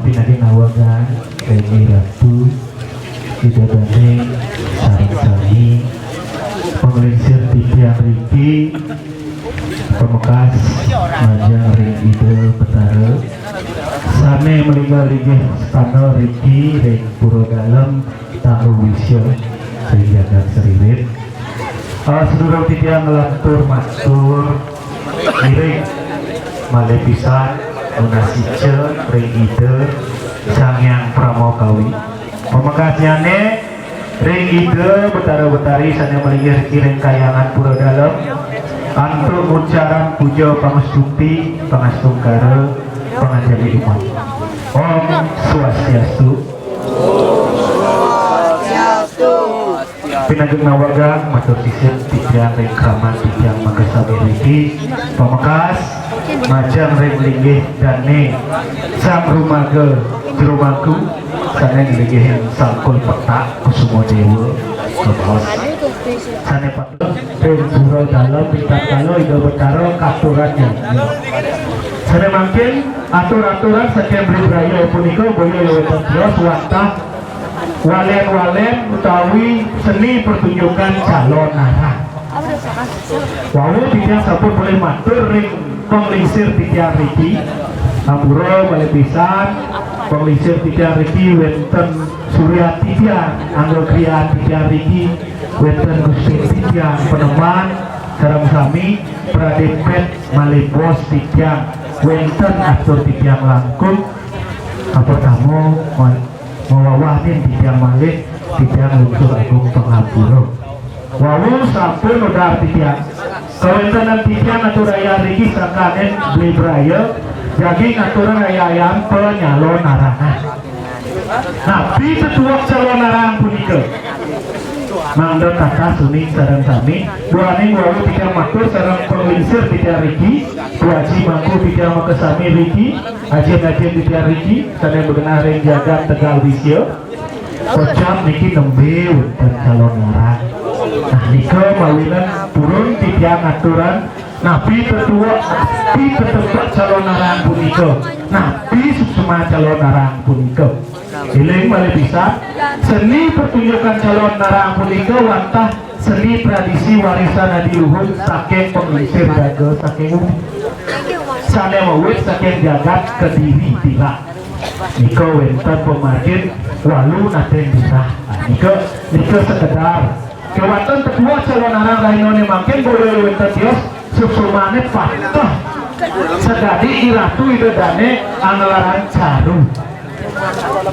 Pinagin awagan Reni Ratu Idadane Sarang-Sari Pengelisir Tipian Riki Pemekas Majang Ring Ide Betara Sane Melinggal Rigih Stano Riki Ring Puro Dalem Tahu Wisyo Sehingga Seririt Sedurung Tipian Ngelantur Matur Miring Malepisan Unasice Ring Ide Sangyang Pramokawi Pemekasnyane Ring Ide Betara-betari Sana Melingir Kiring Kayangan Pura Dalem Antuk ucaran puja pangestuti pangastungkara pangajami umat. Om Swastiastu. Pinageng nawagang matur sisir tiang ring kraman tiang Magasami Riki Pemekas Majang ring linggih dane sang rumaga jerumaku sana linggih sangkul petak kusumo dewa kebos sana patut ring pura dalam pikat kalo ida betara katurannya sana makin atur-aturan sekian beribaya punika boleh lewat terus wantah walen-walen utawi seni pertunjukan calon arah. Wawu tidak sabun boleh matur ring pengelisir tiang Riki Ampura boleh pisan pengelisir tiang Riki wenten Surya tiang Anggo Krian tiang Riki wenten Gusti tiang Peneman sareng sami Pradepet Malebos tiang wenten atur tiang Langkung pertama mewawahin tiang Malik tiang Lunsur Agung Pengapura wawu sampun udah tiang kawentanan tiang atur raya Riki sakanen beli beraya jadi aturan rayaan penyalon narangan nabi setuak calon narangan punika mangga kata suni sareng sami buaning wawu tiang matur sareng pengelisir tiang Riki waji mampu tiang Magasami Riki ajen-ajen tiang Riki sana berkenaan ring jagat Tegal Wisyo kocam niki nembe dan calon narang nah nika mawinan turun tiang aturan nabi tetua nabi tetep calon narang punika nabi semua calon narang punika iling boleh bisa seni pertunjukan calon narang punika wantah seni tradisi warisan adiluhur saking pengelisir daga saking sana mawit saking jagat Kediri tilak nika wenten pemargin walu naten bisa nika sekedar kewaton kedua calon arang rainone makin boleh wenten tios susumane patah sedadi iratu idodane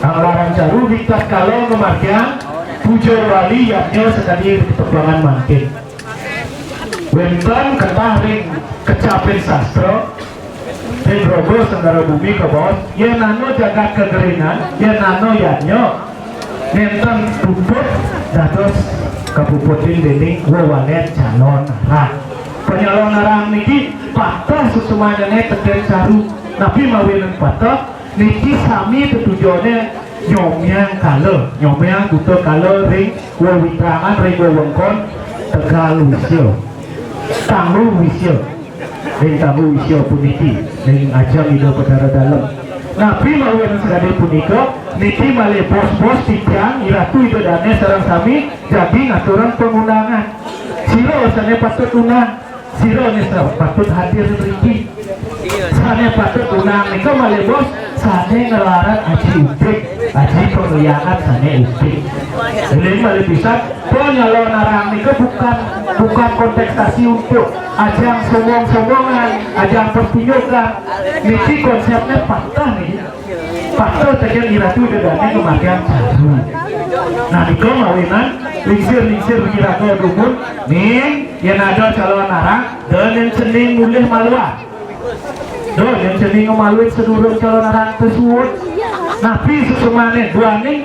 anglaran caru diktat kalau kemakian pujo wali yaknya sedadi ketebangan makin wenten ketah ring kecapin sastro ring rogo senggara bumi ke bawah ya nano jagat kekeringan ya nano yanyo nenten puput dados kapuputin dening wawanet calon arang penyalon arang niki patah susumanya teken caru tapi mawinen patah niki sami tujuannya nyomyang butuh kalo ring wawitrangan ring wawengkon tegal wisyo tanglu wisyo ring tanglu wisyo puniki ring ajang ida pedara dalam nabi mawinen segede punika niki male bos-bos tijang iratu ida dane sarang sami jadi ngaturan pengundangan siro sane patut unang siro nih patut hadir riki sane patut unang nika male bos sane ngelaran aji ubik aji penglianan sane ubik ini male bisa penyalon arang nika bukan kontestasi untuk ajang sombong-sombongan ajang pertunjukan niki konsepnya patah nih patah tekan iratu dedane kemakian caru nah nika mawinan lingsir kira-kira rumun nih yang ada calon arang dan yang cening mulih malwa doh yang cening ngemaluin sedulur calon arang tersebut nabi susumane duaning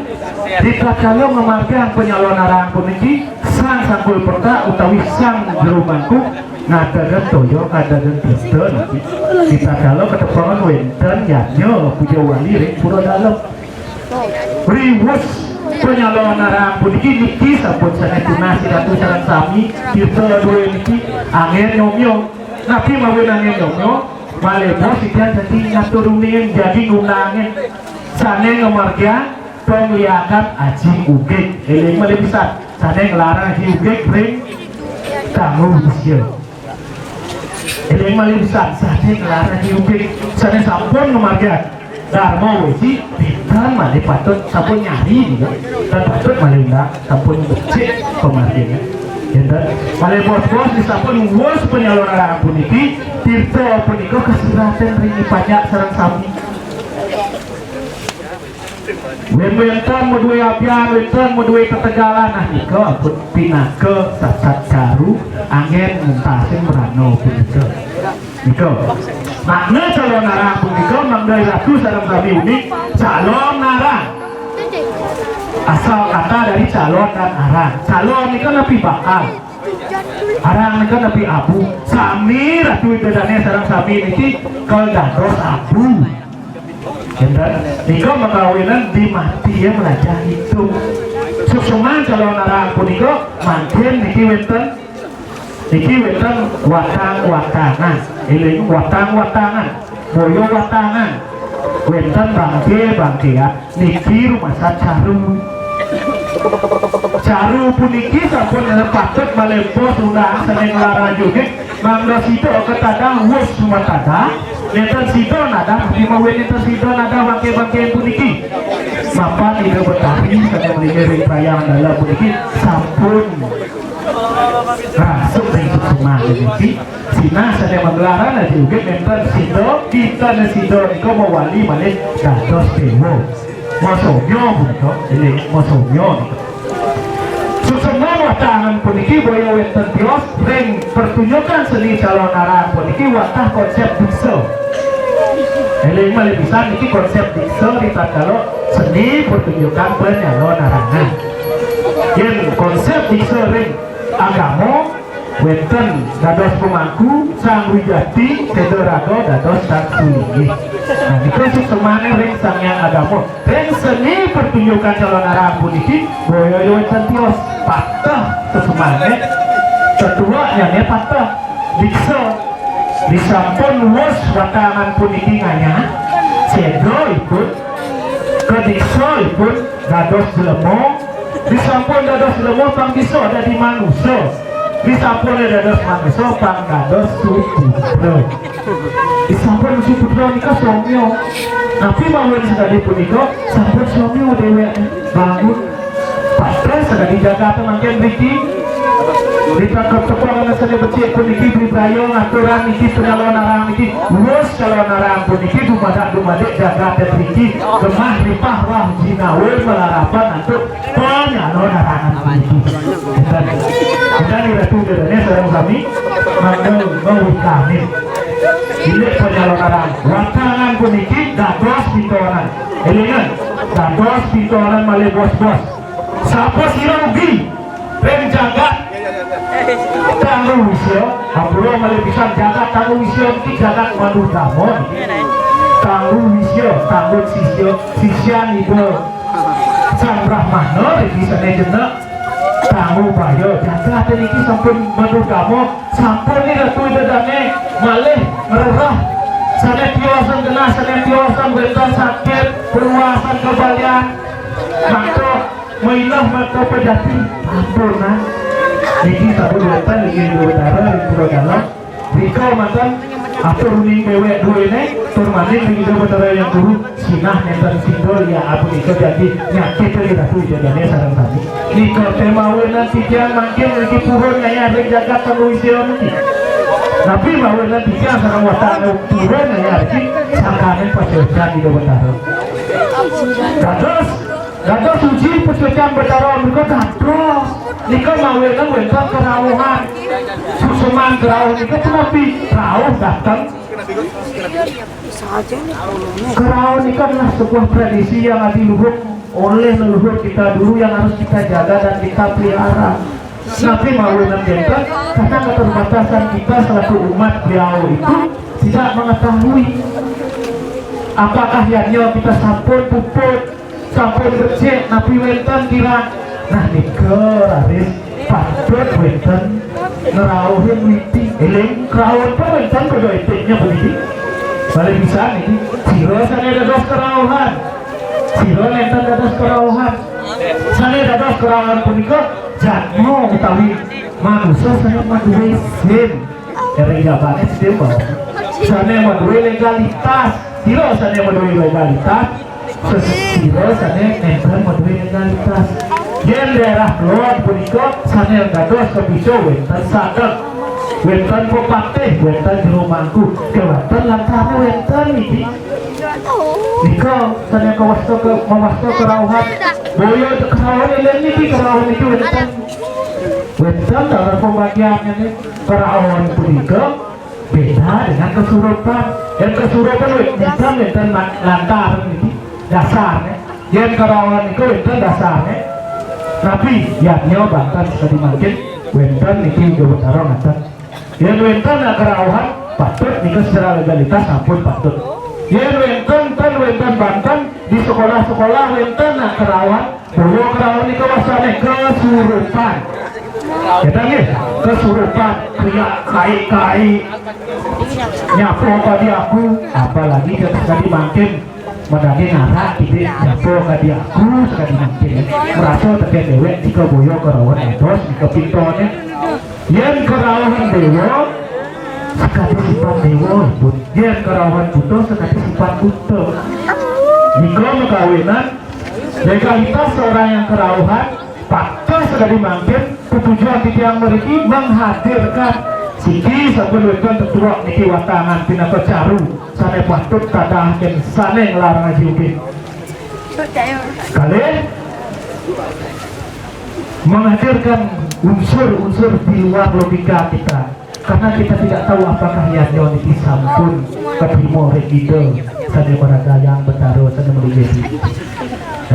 diklat kalau memarkan penyalon arang puniki sang sanggul perta utawi sang jerumangku ngadagan toyo ngadagan kristen kita kalau ketepangan wenten yanyo puja wali ring pura dalam riwus penyalon arang puniki niki sampun sana tunasi ratu sarang sami kita dua niki angin nyomyo nabi mawin angin nyomyo malemo sikian jadi ngaturunin jadi ngundangin sana ngemargian penglihatan aji ugek eling malih bisa sana ngelarang aji ugek ring kamu usia eling malih bisa sana ngelarang aji ugek sana sampun ngemargian Dharma wesi pintar malih patut sampun nyari juga dan patut malih enggak sampun becik pemargiannya dan malih bos-bos disampun wos penyalon arang puniki tirta punika kesuratan ringi pajak sarang sami wenten modue apian wenten modue ketegalan nah nika pun pinake sasat caru angin muntasin merano punika nika makna calon arang punika mangdai ratu sareng sami unik calon arang asal kata dari calon dan arang calon nika napi bakal arang nika napi abu sami ratu idadane sareng sami niki kegados abu dan nika makawinan dimati ya melajah itu susuman calon arang punika makin niki wenten watang-watangan eling watang-watangan boyo watangan wenten bangke ya niki rumah caru puniki sampun patut malempos undang seneng lara juga mangga situ ketadang wus sumatada neten situ nada dimawin neten situ nada bangke puniki mapan ide betari sedang melirik perayaan dalam puniki sampun rasuk dari semua puniki sina sedang menggelaran ada juga neten situ kita nesido niko mawali malih dados dewo masomyo puniko ini masomyo susumna watangan puniki boyo wenten tios ring pertunjukan seni calon arang puniki watah konsep dikso eling malih bisa niki konsep dikso ditakalo seni pertunjukan penyalon arangan yen konsep dikso ring agamo wenten dados pemangku sang wijati sedorago dados sang sulingi nah itu susumane ring sang yang agamo ring seni pertunjukan calon arang puniki boyo wenten tios patah susumane kedua yang patah dikso disampun wos watangan puniki nganya sedo ipun kedikso ipun dados jelemo disampun dados jelemo pang diso ada di manusia disampun dados manusia pang dados suputro disampun suputro nika somyo tapi mawon sekali punika sampun somyo dewe bangun patah sekali jaga pemangkin riki ditangkap tepuan saja becik pun iki bribrayo aturan iki penyalon arang iki lurus calon arang pun iki dumadak jaga tetriki gemah ripah wah jinawe melarapan untuk penyalon arangan pun iki dan itu dadanya sareng kami mandel mawikanin ini penyalon arang watangan pun iki dados pitonan elingan dados pitonan malih bos-bos sapa sira ugi rem jagat tanggung wisyo hampura malih pisan jagat tanggung wisyo iki jagat manut damon tanggung wisyo tanggung sisyan ibu sang brahmana iki sanejeuna tanggung bayo jagat iki sampun manut damon sampun ni ratu dadane malih mererah sanes tiosan genah sanes tiosan bentar sakit perluasan kebalian maka mainlah mata pedati ampurna ini satu duetan lagi di utara di pulau dalam Rika mantan atur uning bewek dua ini turmanin lagi di utara yang dulu sinah nenten sindol ya apa itu jadi nyakit dari ratu jadinya sarang tadi Rika tema wenan tijan makin lagi turun nanya jaga penulisan ini tapi wenan tijan sarang watang turun nanya lagi sangkanin pasokan di utara Gados suci pesucian bertaruh mereka gados nika mawenan wentan kerawuhan susuman kerawuh nika tapi kerawuh datang kerawuh nika adalah sebuah tradisi yang diluhur oleh leluhur kita dulu yang harus kita jaga dan kita pelihara tapi mawenan wentan karena keterbatasan kita selaku umat beliau itu tidak mengetahui apakah yang kita sampun puput sampai becek napi wenten kira nah niker aris patut wenten ngerawuhin witi eling kerawuhan pun wenten kado etiknya begini balik bisa nih siro sana dados kerawuhan siro nenten dados kerawuhan sana dados kerawuhan punika jatmo utawi manusia sana maduwe sim ereng jabane sedih bawah sana maduwe legalitas siro sana maduwe legalitas sesiro sana nempel maduwe legalitas yang daerah luar punika sana gados kebiso wenten sadek wenten popateh wenten jerumangku kewenten lantane wenten iki nika sana kawasto kerawuhan boyo kerawuhan yang niki kerawuhan iki wenten dalam pembagiannya nih kerawuhan punika beda dengan kesurupan yang kesurupan wenten lantar ini dasarnya yang kerawuhan itu wenten dasarnya tapi ya nyawa bantan sekali makin wenten niki juga taruh ngaten yang wenten kerawuhan patut nika secara legalitas ampun patut yang wenten bantan di sekolah-sekolah wenten kerawuhan bahwa kerawuhan nika wasane kesurupan kita nih kesurupan kriak kai nyapo tadi aku apalagi sekali makin menagi ngarak gitu nyapo tadi aku sekali makin merasa terkait dewek jika boyo kerawuhan edos jika pintonya yang kerawuhan dewa sekali sifat dewa yang kerawuhan butuh sekali sifat butuh jika mekawinan legalitas seorang yang kerawuhan patut sekali makin tujuan yang mereka menghadirkan siki sabun weton tetua niki watangan tina kecaru sane patut kadah ken sane nglarang ajuke kali menghadirkan unsur-unsur di luar logika kita karena kita tidak tahu apakah yang niki sampun ketrimo regido sane baragayang betaro sane meligesi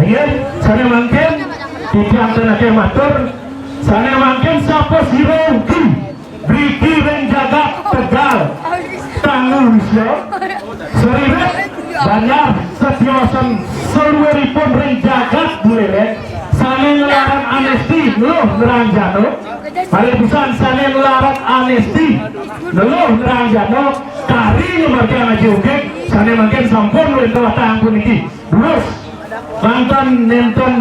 ayo sane mangken tiang tenaga matur sana makin sapa sirogi briki ring jagat Tegal tanggung wisyo seriret banyak setiosan seluweripun ring jagat bulele sana ngelarang anesti loh nerang jano balik pisan sana ngelarang anesti loh nerang jano kari ngemarga ngaji uke sana makin sampun wento tanggung iki terus mantan nenten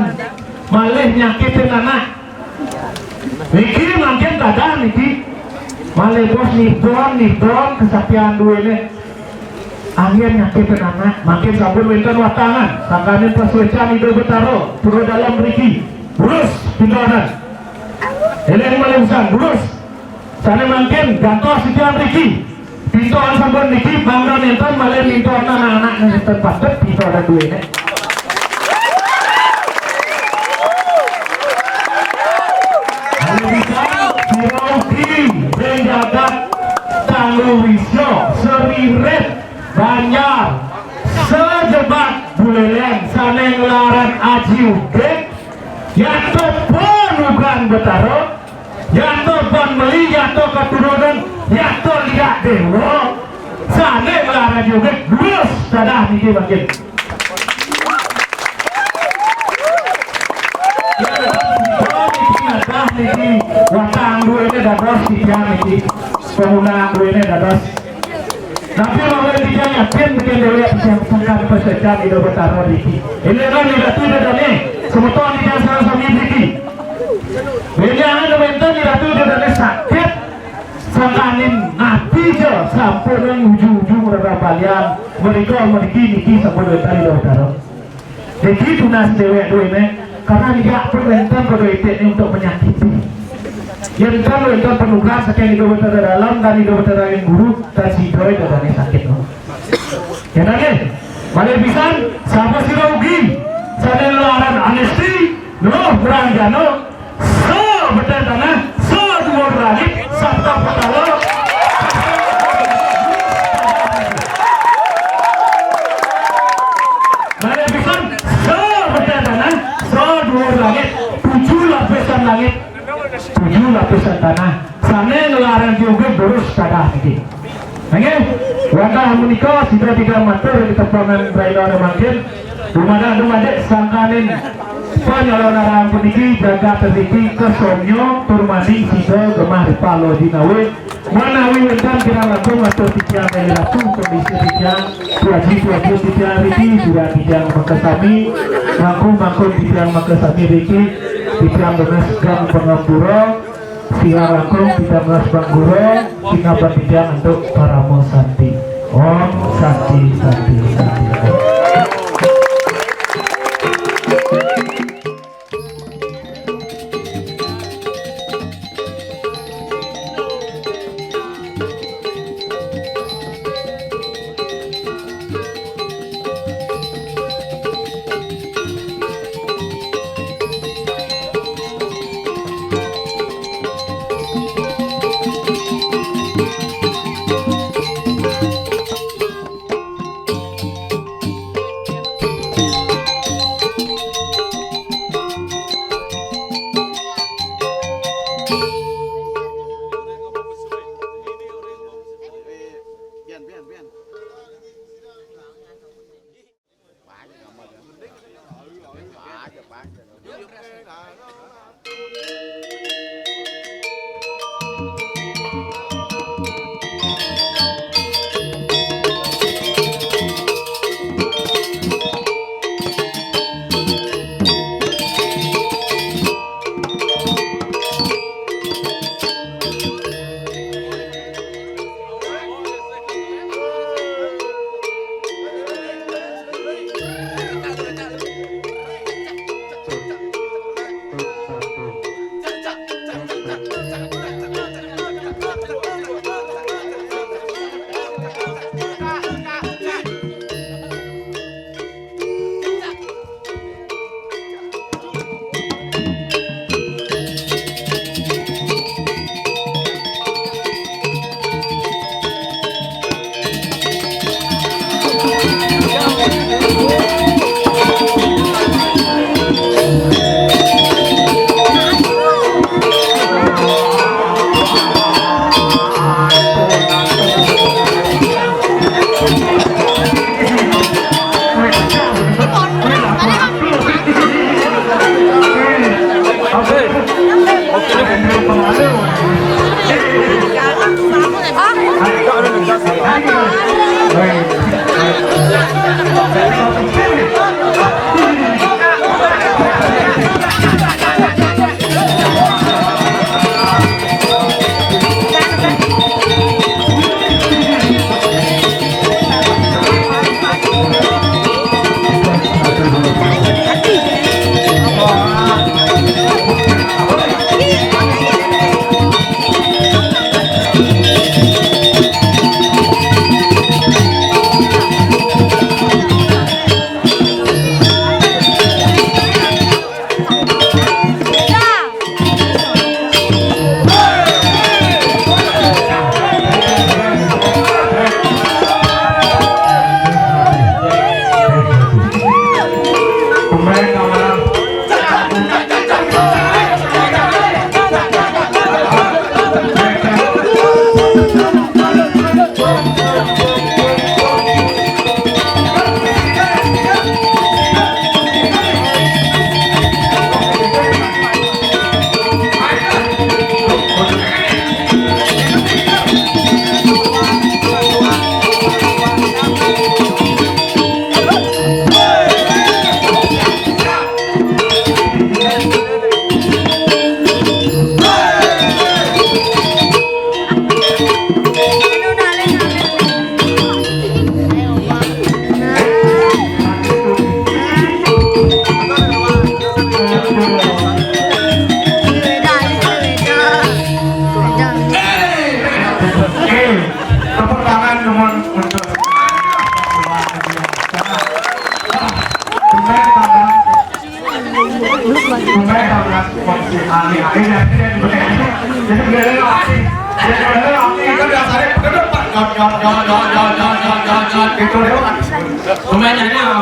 malih nyakitin anak niki makin tada niki malih bos nibon kesatian dua ini angin nyakitin anak makin sabun wenten watangan sangkanin pesuecan ide betaro turun dalam niki burus pindahan Eleng Malungsan, lurus. Sana mungkin gantos Sitian Riki. Pintoan sampun niki bangga nenten malah pintoan anak-anak nenten padet pinto ada dua ini. Siroki, Benjagat, Tangguwisyo, Seriret, Banjar, Sejebat, Buleleng, Saneng Laran Aji Ugek, Yato Ponugan Betaro, Yato Panmeli, Yato Keturunan, Yato Liak Dewa, Saneng Laran Aji Ugek, lulus dadah niki makin. Niki watang dua ini dados tiang niki penggunaan dua ini dados tapi kalau tiang yakin bikin dewa yang sangkan pesejam itu bertaruh niki ini kan nilatu dadane semuanya tiang sarang sami niki benyangan teman-teman nilatu dadane sakit sangkanin mati je sampun yang ujung-ujung rada balian mereka niki sampun dari bertaruh niki tunas dewa dua ini karena tidak perintah pada ini untuk menyakiti yang kan perintah penugas sekian itu berada dalam dan itu berada yang guru dan si doi dan sakit ya nanti balik pisan sama si Rogi sana luaran anesti no beranjano so betul tanah so dua ragi sabta petalo balik pisan so betul tanah so dua langit 7 lapisan langit 7 lapisan tanah sana nelaran juga terus kadah ini oke wakil menikah sudah 3 matur di tepangan Raidana makin rumah sangkanin penyelenggaraan peniki jaga tertiti kesomnyo turmadi sido gemah palo dinawe manawi wentan kira langsung atau tiga meliratu kondisi tiga tuaji tiga riki sudah tiga makasami mangku tiga makasami riki tiga benas gang pengapura siang langkung tiga benas bangguro tiga tiga untuk para santi om santi คุณแม่ทำงานคนสุดท้ายเนี่ยเนี่ยจะเดินหรอจะเดินหรอนี่ก็เดินสายก็เดินปัดย้อนitu lewat lumayan ini sama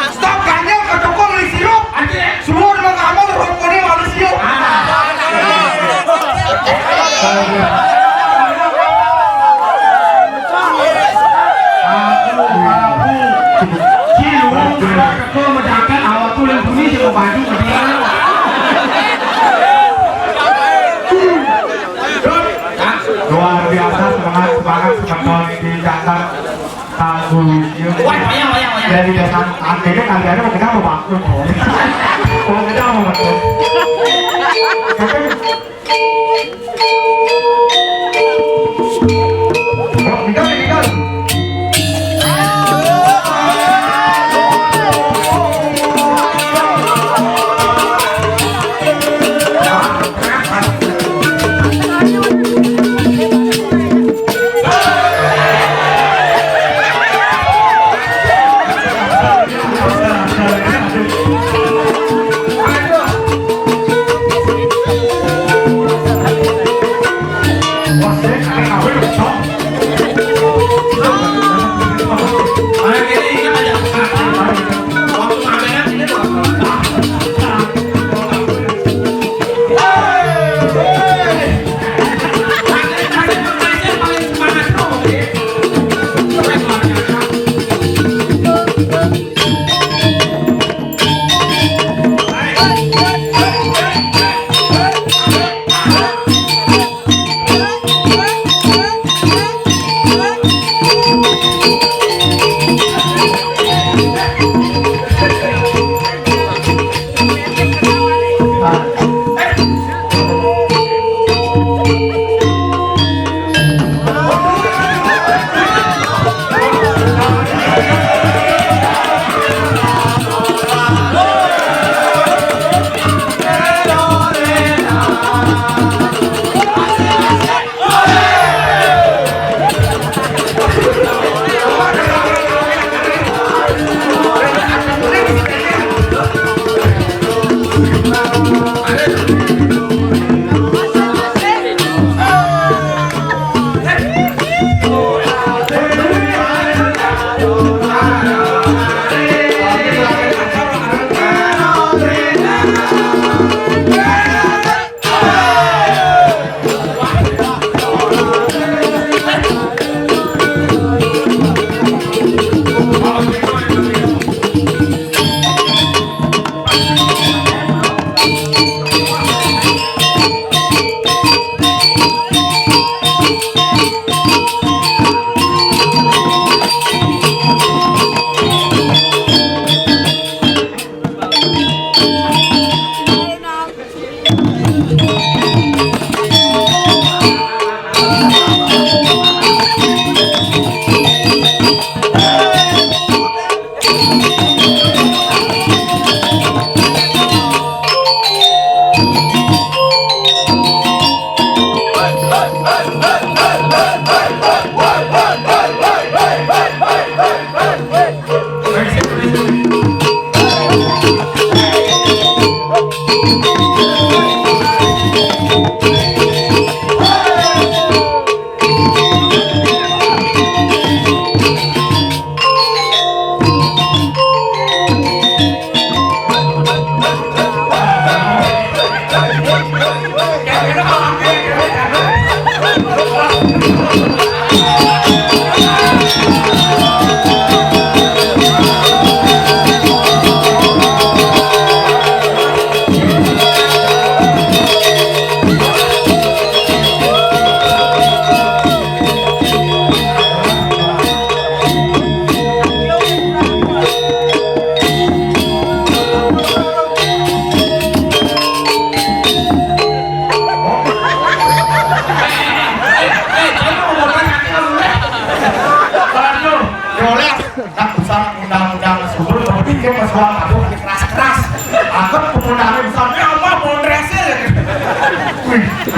stop kayaknya kecokong di sirup semua orang kamu rokoknya malu sirup kau menjaga awak tu yang bunyi di baju berdiri. Luar biasa semangat teman-teman di Jakarta Tangguh. Dari desa akhirnya kalian mau kita mau bangun. Mau kita mau bangun. Tinggal.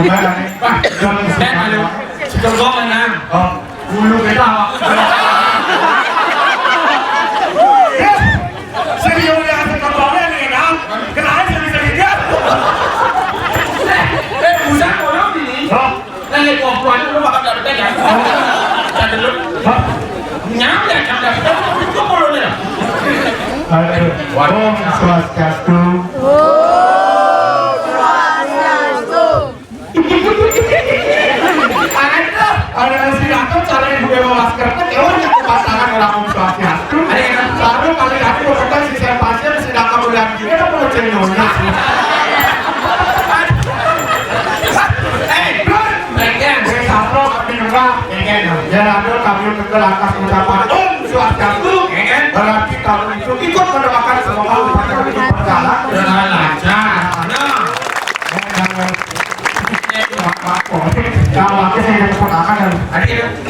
Sekarang mana? Oh, bulu beda. Serius ya, sekarang ni kan? Kenapa serius? Bukan orang ini. Oh, Nanti perempuan itu bakal dapat kan? Jadi lu nyam ya, nyam dapat. Itu kalau ni. aduh. Om Swastiastu. Ada si Dato cara ibu bawa masker kan teorinya pasangan orang Om Swastiastu. Baru kali aku berkata si saya pasien si Dato bilang gini kan mau cari nona. Bagian. Saya satu kami juga. Jadi ada kami kekelangkas mendapat Om Swastiastu. Berarti kalau itu ikut mendoakan semoga upacara itu berjalan Dengan lancar. Nah. Kalau aku saya keponakan dan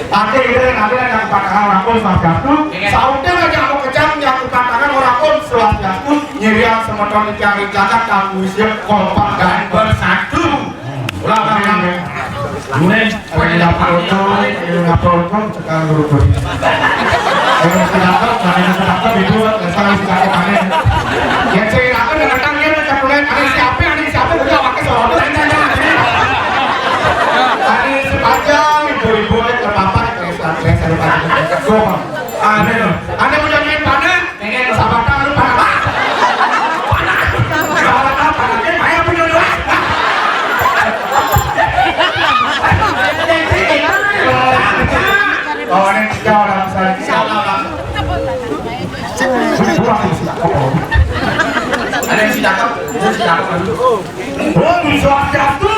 ada itu yang ada yang katakan orang Om Swastiastu. Saudara aja aku kejam yang katakan orang Om Swastiastu. Nyeriang semoga dicari jagat kamu siap kompak dan bersatu. Ulang yang Bukan, dapat untung sekarang beruntung. Kalau sedangkan itu saya sedangkan panen. Yang saya lakukan dengan tangan macam bulan ada siapa udah pakai soal tanya. Ada sepanjang ibu-ibu terpapar saya lupa. Ada punya main panah, pengen sahabat lu panah. Panah, panahnya main punya dua. Oh, ini jauh dalam saya. Ada yang silakan. Om Swastiastu.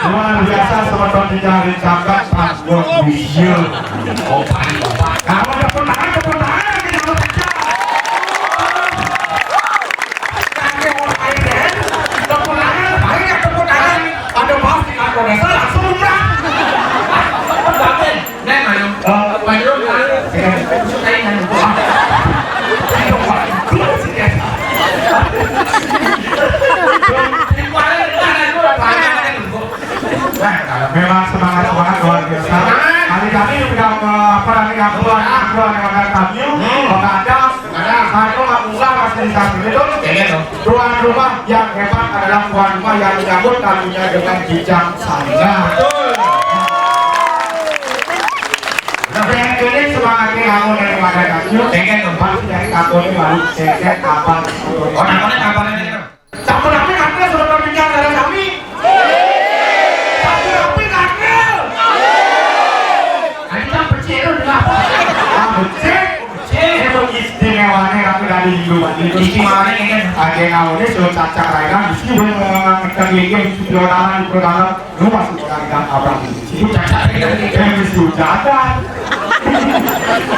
Luar biasa semeton dicari cakap paspor video. Oh, Bapak. Kamu tepuk tangan kita harus pecah. Kakek orang lain, tepuk tangan, banyak tepuk tangan. Ada pasti aku rasa langsung umrah. Bapak, nek mana? Mana lu kan? Sukai kan? Memang semangat luar biasa. Hari kami sudah keluar kami, ada masih itu. Tuan rumah yang hebat adalah tuan rumah yang menyambut tamunya dengan bijaksana. Tapi yang ini semangatnya kamu daripada kami. Pengen tempat dari kamu ini baru cek kapan. Orang-orang kapan ini? Campur api karena sudah berbincang dari kami. Campur api karena. Ini kan pecel udah. Pecel. Itu istimewanya kami dari Hindu Bali. Istimewanya ini ada yang ini sudah cacak rainan. Di sini kita bikin di dalam lu masuk ke dalam abang. itu cacak Yang sudah ada.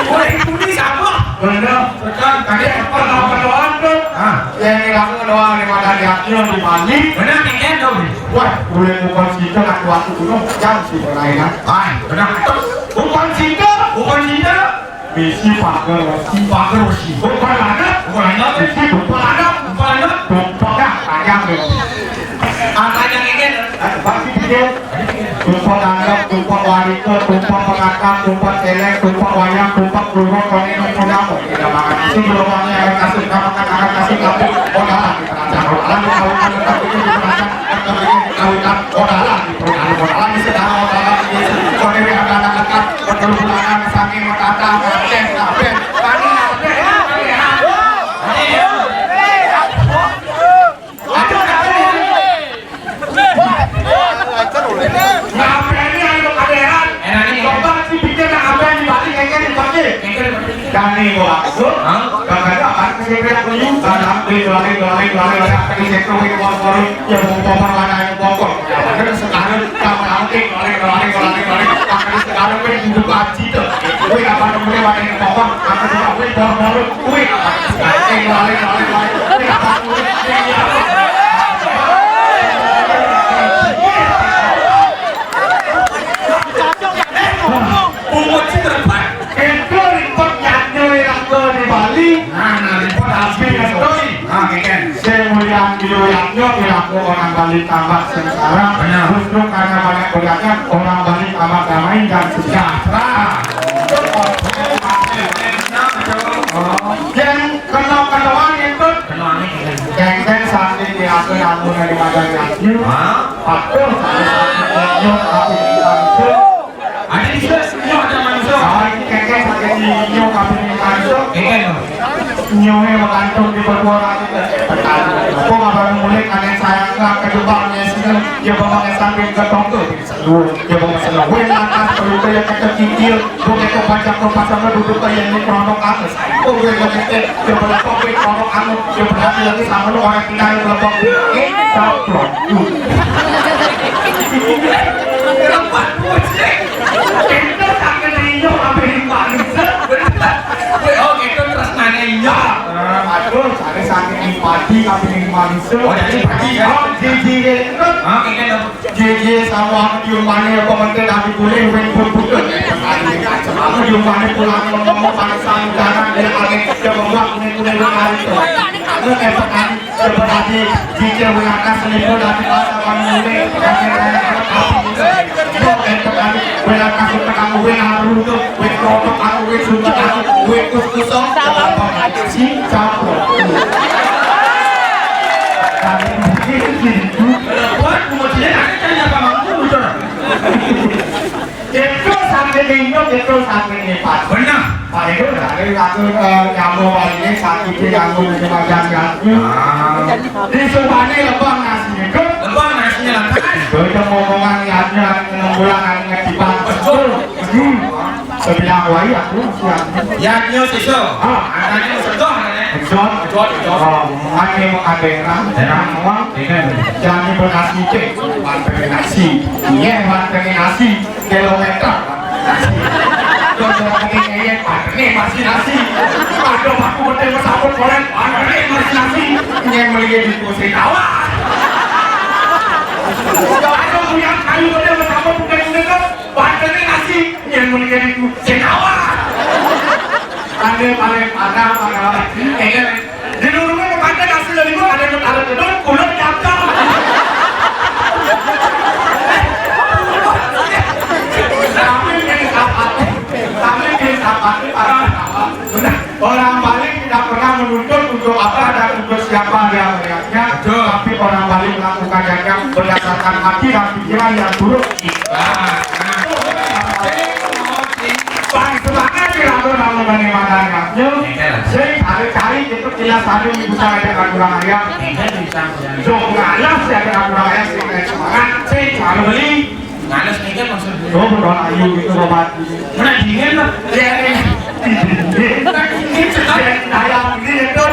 Oleh itu ni siapa? Benar. Sekarang kalian Pernah berdoa tuh. Yang kamu doa lewat dari hati di Bali. benar ni dong. Wah, boleh bukan situ nak waktu gunung jam sih berlainan. Benar. Bukan situ. Bukan dia. Bisi pagar, Besi. bukan anak, bisi bukan anak, tumpaknya ayam deh. Apa yang ingin? Basi dia, tumpak anak, tumpak wanita, tumpak pengangkat, tumpak celeng, tumpak wayang, tumpak keluar konek kamu. Tidak makan isi gelombangnya yang kasih kamu akan kasih kamu. Odalah kita rancang, odalah kita kawinkan, kita bikin kita rancang, kita bikin kawinkan, odalah kita odalah di sedang, odalah di konek yang ada dekat, berkeluaran saking kata, kabeh, kami Dani waktu, kadang akan kesempatan penyuh, kadang lari, akan disektor ke bawah yang membawa mana yang pokok. Kadang sekarang kamu nanti lari, akan sekarang pun hidup aji tu. Kue apa namanya mana yang pokok, akan juga kue baru, kue apa sekarang lari, kue apa kue Umur terdepan. itu report nyatnya yang di Bali. Nah, report harus Tapi Oke kan. saya mulia dilihatnya perilaku orang Bali tambah sengsara. Justru karena banyak berdagang orang Bali tambah damai dan sejahtera. Dan kenal-kenalan itu geng-geng sakit di aku namun dari madangnya atur sakit nyok tapi langsung ada di sini ada manusia geng-geng sakit di nyok tapi langsung nyoknya mengantung di berkuara aku gak baru mulai karena saya nggak kedepannya sini dia bawa sambil ke tonggo dia bawa selawin lantas perlu kayak kecil bukan ke pajak ke pasar duduk kayak ini produk anus oh gue ngerti dia pada kopi produk anus dia berhati lagi sama lu orang tinggal di belakang caplok kenapa itu sakit hijau sampai di manusia oh gitu terus nanya iya aduh saya sakit di padi sampai di manusia oh jadi pagi ya jadi itu JJ sama di rumahnya pemerintah dari boleh pun bukan aku di rumahnya pulang ngomong pada saat jalan dia pakai dia membuat kuning hari itu aku efekan seperti JJ mengakas seliput dari pasar mulai akhirnya aku efekan mengakas tekan gue haru tuh gue kotok aku gue sumpah aku gue kus-kusok si campur buat kemudian ada apa mampu betul itu sampai minum itu sampai nipat benar Pak itu dari aku nyambung ini sakit nyambung di macam di Subani lebang nasinya itu lebang nasinya lantai itu ngomongan niatnya 6 bulan ngetipan betul sebilang wai aku siap ya nyo siso anaknya sedih John mati mau kaderang uang jangan bernasi cek banteng nasi iya banteng nasi kilometer nasi Dodol ini masih nasi aduh aku betul bersambut kolen ini masih nasi yang melihat di kursi kawah aduh yang kayu betul bersambut bukan banteng nasi yang melihat di kursi kawah paling pada di rumah ada nasi dari gua ada yang taruh gedung kulit nyata orang Bali tidak pernah menuntut untuk apa dan untuk siapa dia melihatnya tapi orang Bali melakukan yang berdasarkan hati dan pikiran yang buruk paling semangat dilakukan dalam bagaimana saya cari itu jelas tadi bisa ada kurang ayam so ngalas ya ada kurang ayam saya semangat saya cari beli ngalas nih kan maksudnya oh berdoa ayu itu obat mana dingin lah ya ini saya ini itu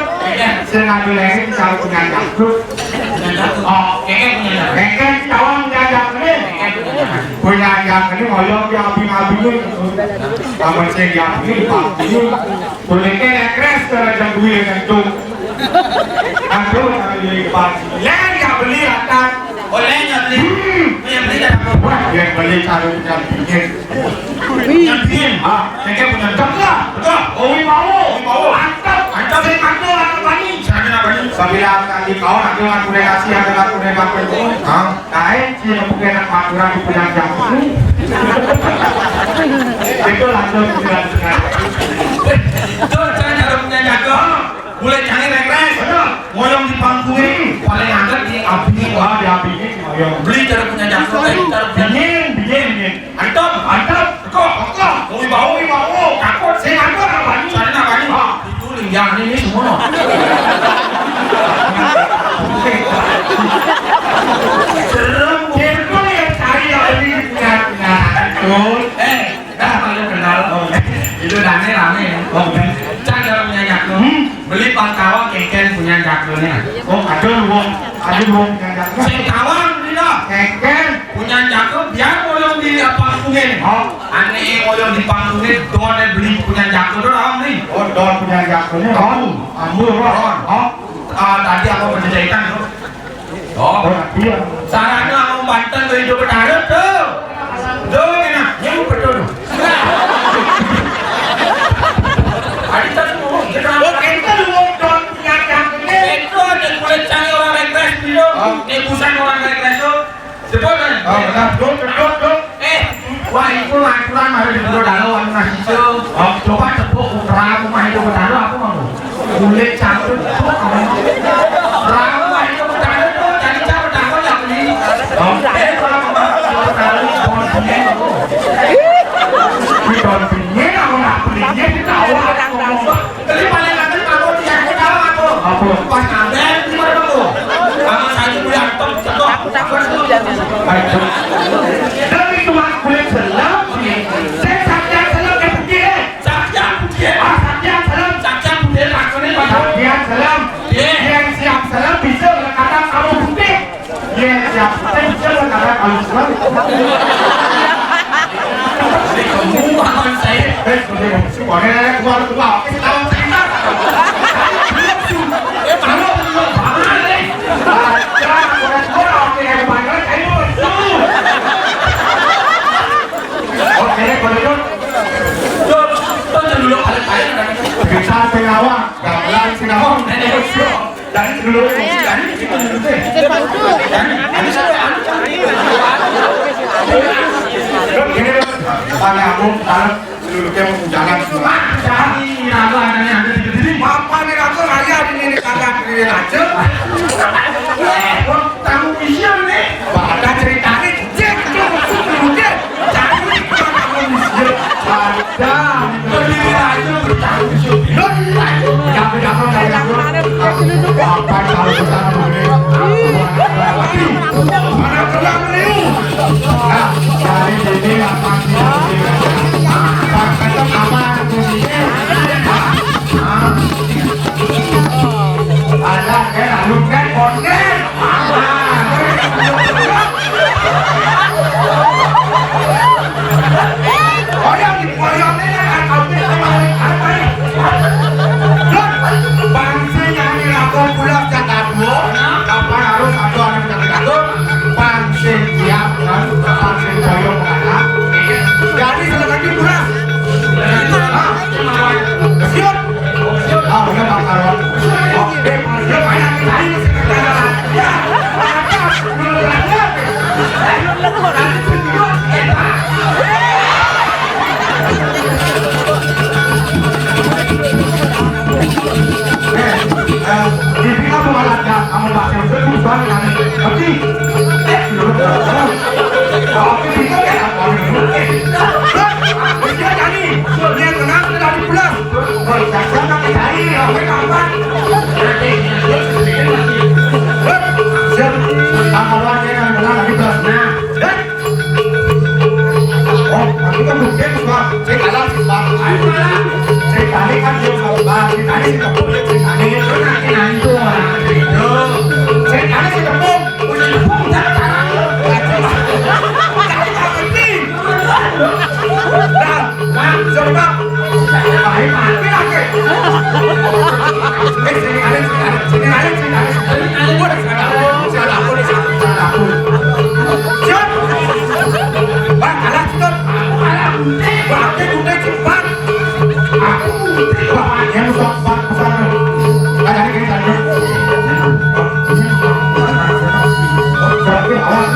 saya ngambil lagi kalau punya jaktu oh keke kawan punya jaktu punya jaktu ini ngoyong yang abing-abing ini kamu saya yang ini boleh kaya kres terhadap duit yang itu aduh beli pagi yang beli atas olehnya beli yang beli yang beli cari yang bikin yang bikin keke punya jaktu lah betul oh mau mantap saya kantor anak bani Sabila kali kau nak dengar komunikasi adalah komunikasi itu. Kain sih mungkin nak maturan di punya jamu. Itu langsung bilang itu cara punya jago mulai canggih regres ngoyong di pangkuin paling angkat di api wah di api ini beli cara punya jago dingin antap kok mau takut saya kantor apa ini sana apa ini itu liang ini semua serem itu yang cari yang lebih punya malu kenal itu rame cara punya jago beli pangkawan keken punya jagonya ada luang yang jago pangkawan tidak keken punya jago biar ngoyong di pangkungin aneh ngoyong di pangkungin doang beli punya jago doang nih don punya jagonya ambil tadi aku menceritakan iya sarana aku Banten tuh hidup berdarah tuh enak yang betul ada tadi mau kita don punya jagonya itu ada kulit canggih orang regres Apa? Pas ngaben gimana Bang tuh? Sama saya kuliah top cetok. Baik. Tapi cuma kulit selam. Saya sakit selam ke begini. Sakjang putih. Ah, sakit selam. Sakjang putih langsungnya Pak. Sakit selam. Yang siap selam bisa berkata kamu putih. Yang siap putih bisa berkata kamu selam. Kamu aman saya. Semuanya keluar keluar. Kita cerita. Malu belum banget nih. Oke, kalau itu Tuh dulu kalian Kita Singawang, gamelan Singawang. dari dulu dari kita dulu deh. Ini sampai Gini, Pak aku sekarang seluruhnya mau jalan semua. Jadi apa anaknya ada di sini? Papa nih aku raya di ini kagak di aja. Tamu mission nih. Ada ceritanya cek seluruhnya. Jadi kamu mission. Ada. Berdiri aja bertamu mission. Jangan saya aku. Apa kalau kita begini? Mana keluar nih? Nah, dari sini apa sih? Kata apa? Ada lalu kan konten. Orang di koyongnya kan kau apa ini? Bangsa nyanyi aku pulang catat bu. Kapan harus ada orang catat bangsa siap kan? Bangsa koyong mana? Jadi selagi pulang. Siap. Ah, udah bakal. Oke, dia banyak tadi sekarang. Ya, Bibi kamu malah kamu pakai baju baru kan? Tapi, oke, itu kan dia jadi, dia tenang dari pulang. Saya pakai dari, oke kapan? Siap, kalau lagi yang tenang lagi terus. Nah, oh, nanti kan mungkin Pak, saya kalah sih Pak. Saya kali kan dia mau Pak, saya kali sih kamu dia saya kali itu nanti orang itu. Saya kali sih kamu, udah tepung tak sekarang. Saya tak ngerti. Nah, coba. Baik mati lagi. Sini kali. Gua udah sekarang. Siap. Bang, kalah cepat. Baknya udah cepat. Aku yang cepat kesana. Ada di kiri sana. Berarti awal.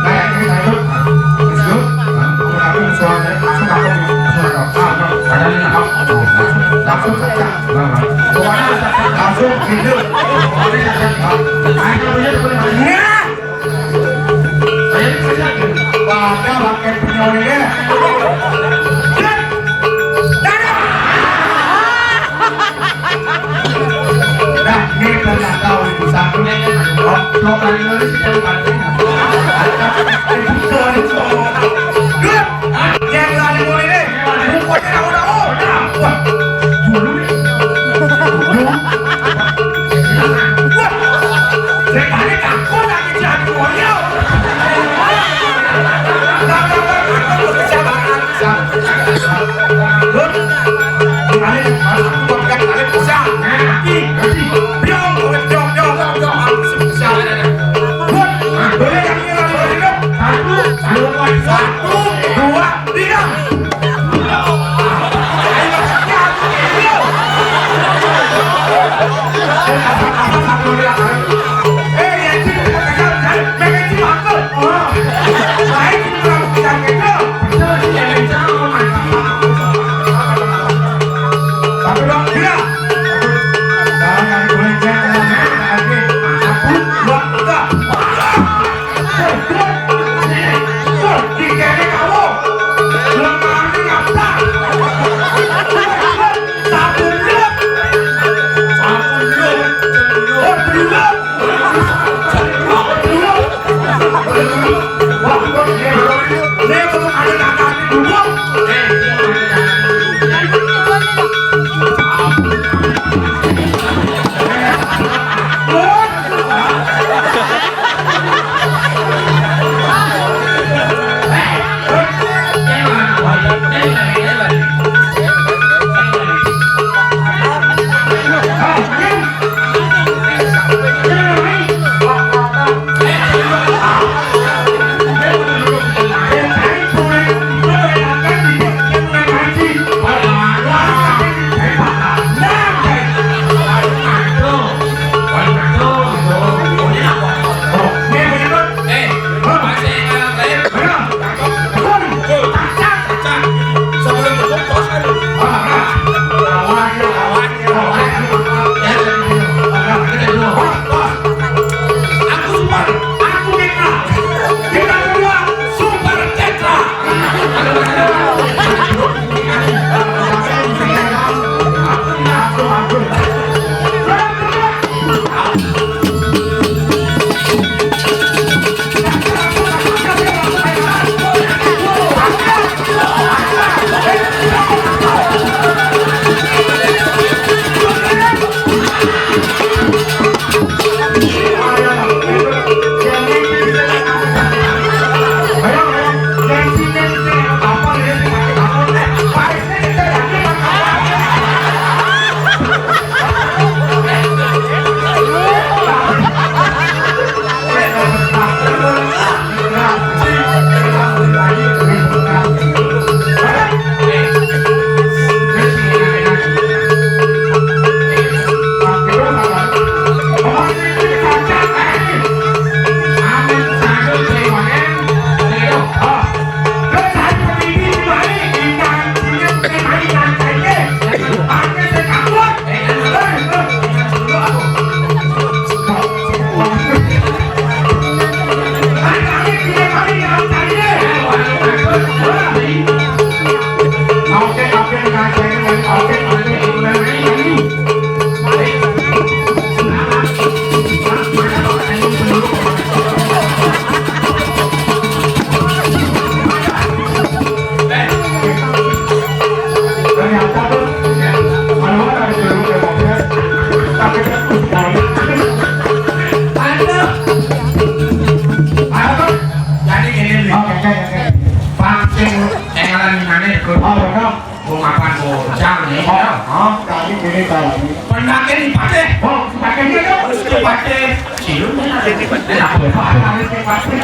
Kayak ini saya. Besok. Aku suara. Langsung saja. Langsung hidup. Nah. Pada pakai penyolnya. Nah, ini pernah tahu itu satu. Dua kali nulis kita pakai. Yang lari mulai deh. Pokoknya udah. Dulu nih. Wah, sekali takut lagi jadi warrior. Satu, dua, tiga. Satu kita dulu. Aku super, aku Tetra. Kita berdua super Tetra. Pendaknya dipakai, dipakai dia harus dipakai. Ciumnya ada dipakai. Harus dipakai.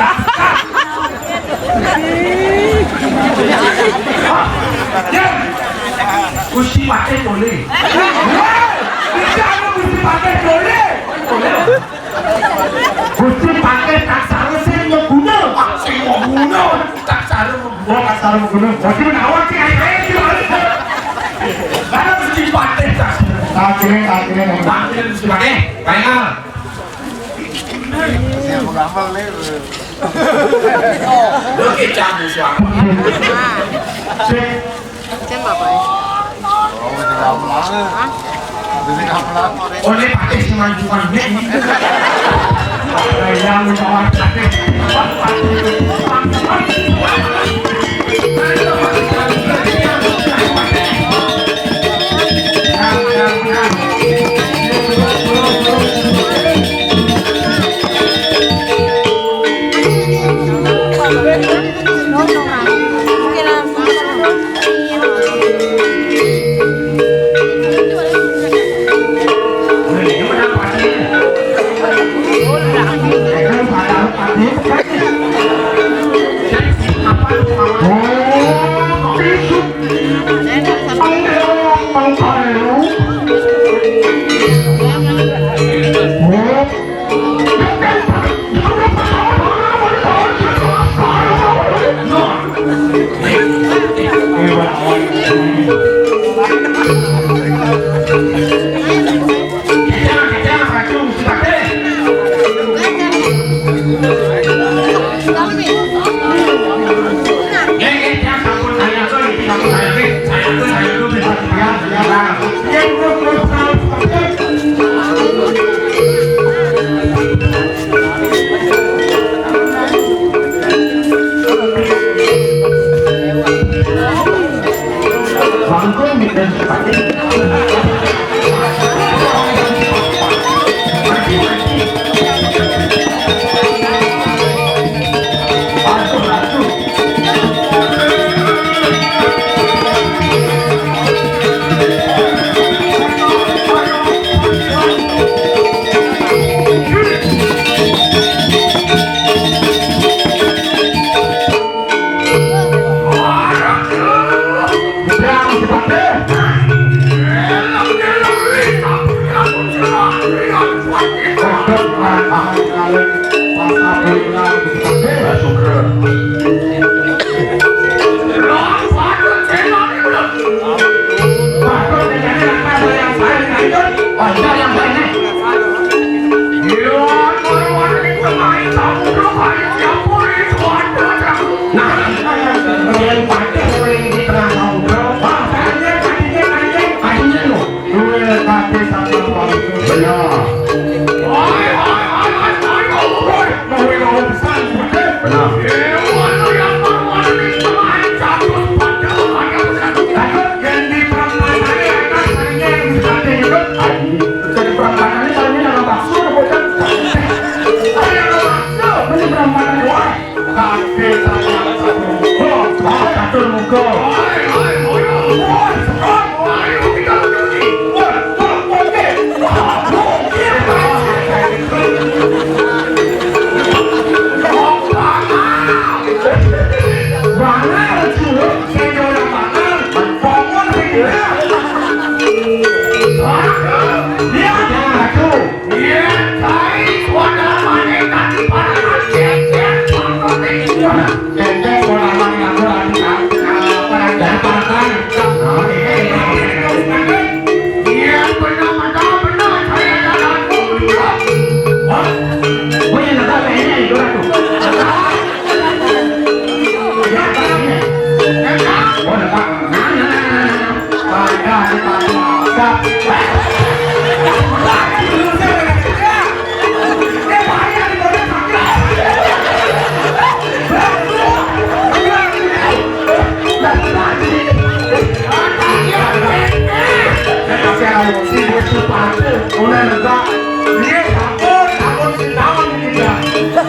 Ya, kusi pakai boleh. Bisa kusi pakai boleh. Kusi pakai tak salah sih mau guna. Sih mau guna. Tak salah mau guna. Jadi menawar sih ayah. Mana mesti pakai tak? Akhirnya mesti pakai. Baiklah. Oke, jangan suami. Oh, ini pakai si manjuan ini. Yang menawar pakai.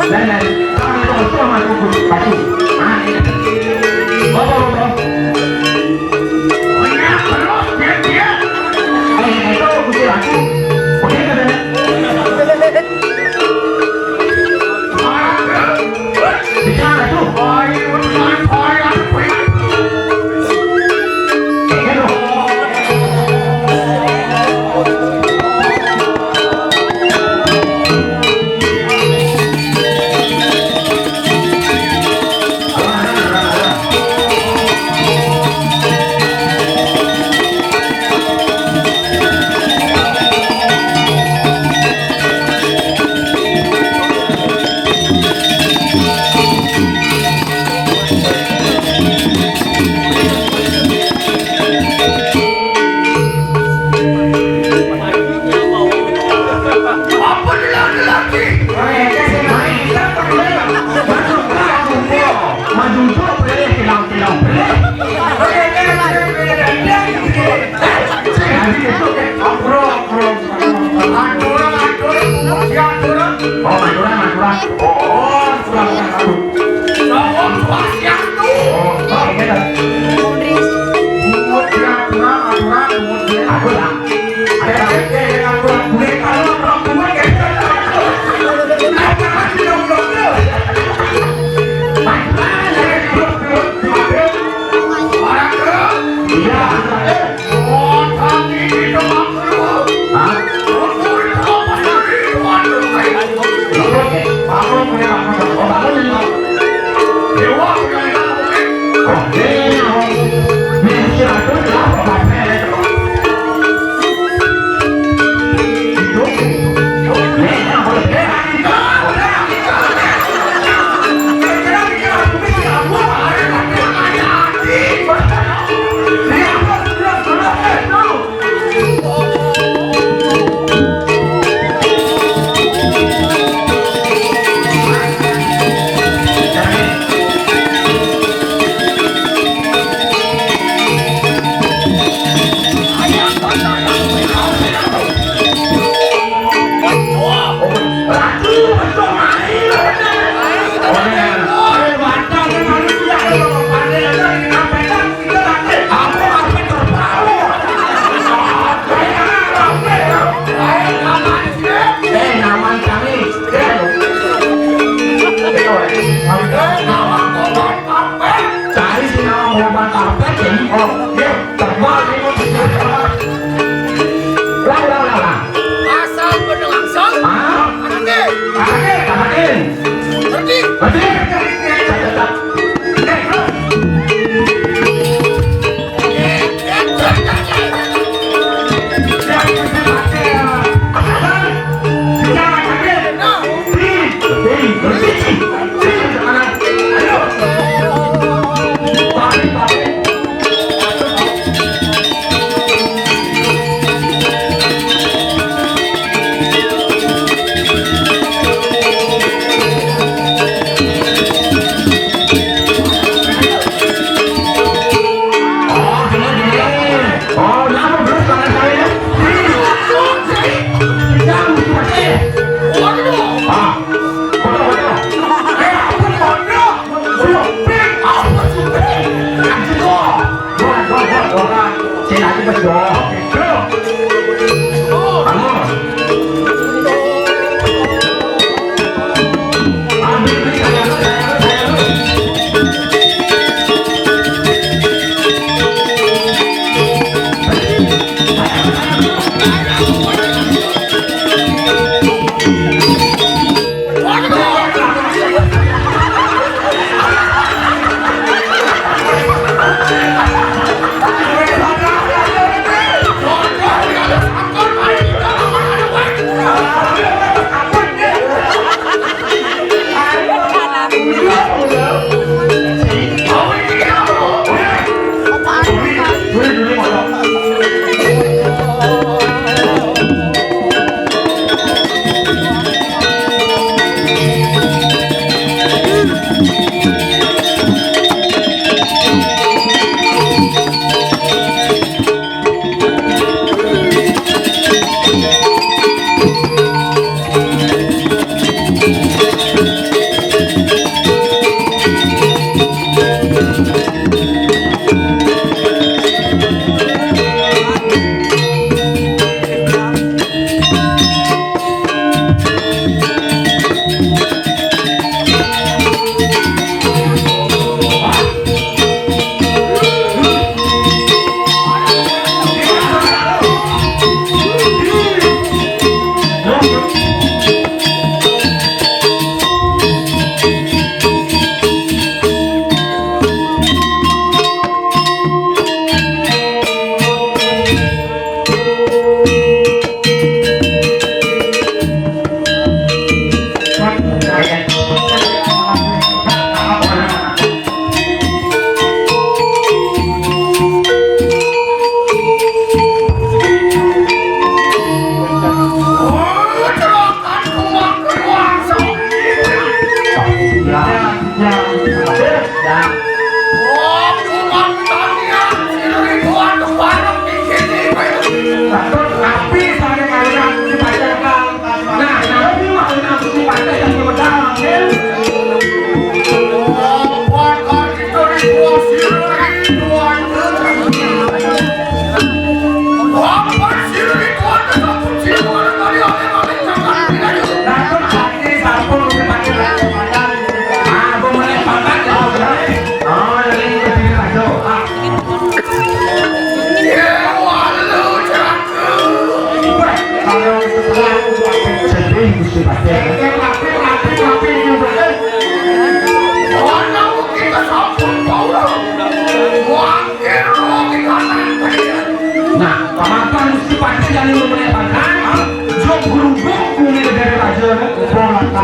Lain-lain. Tangan itu sama kuku baju. Ah, ini. Bawa. Banyak terus dia. Itu kuku baju. Oke katanya. Bicara tuh.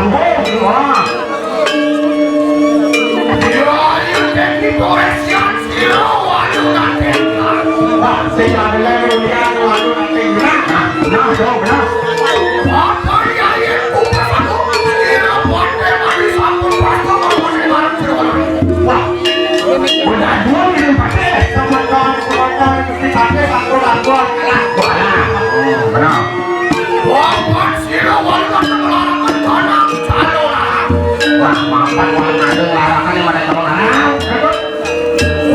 Sambung. Wah. Wah, saya ada lagi lihat waduh nanti nah, jauh benar. Wah, udah dua minum pakai sama kawan mesti pakai satu lakuan lah. Benar. Wah, maafkan orang ada larangan yang ada calon anak.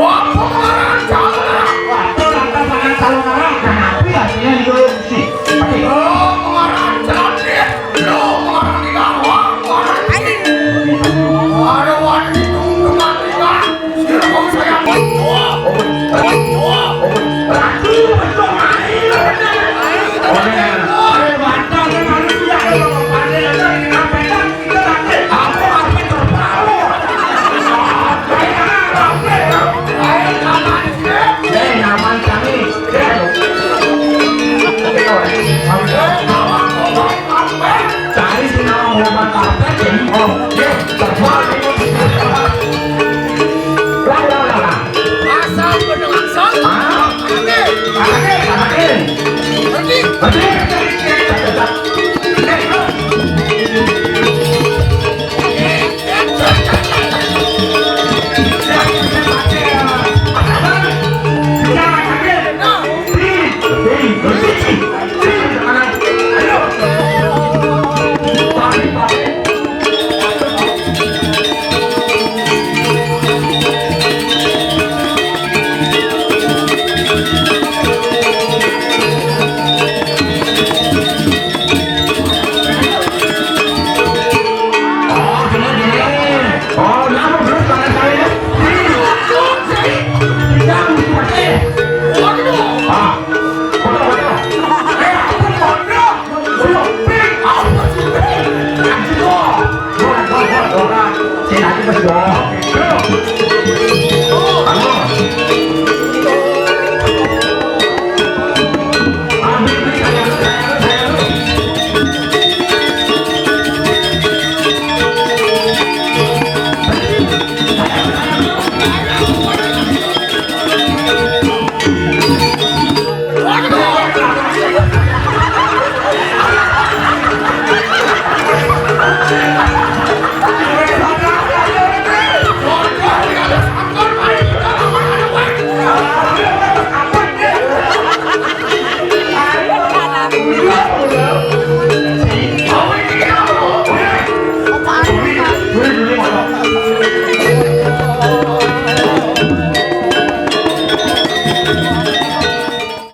Wah, itu lantas pakai calon anak. Kenapa ya sih yang dikorupsi? Cari si nama Muhammad Karpet jadi oh, ya, terbang itu. Lah. Asal pendengar sama. Saya nanti berdoa.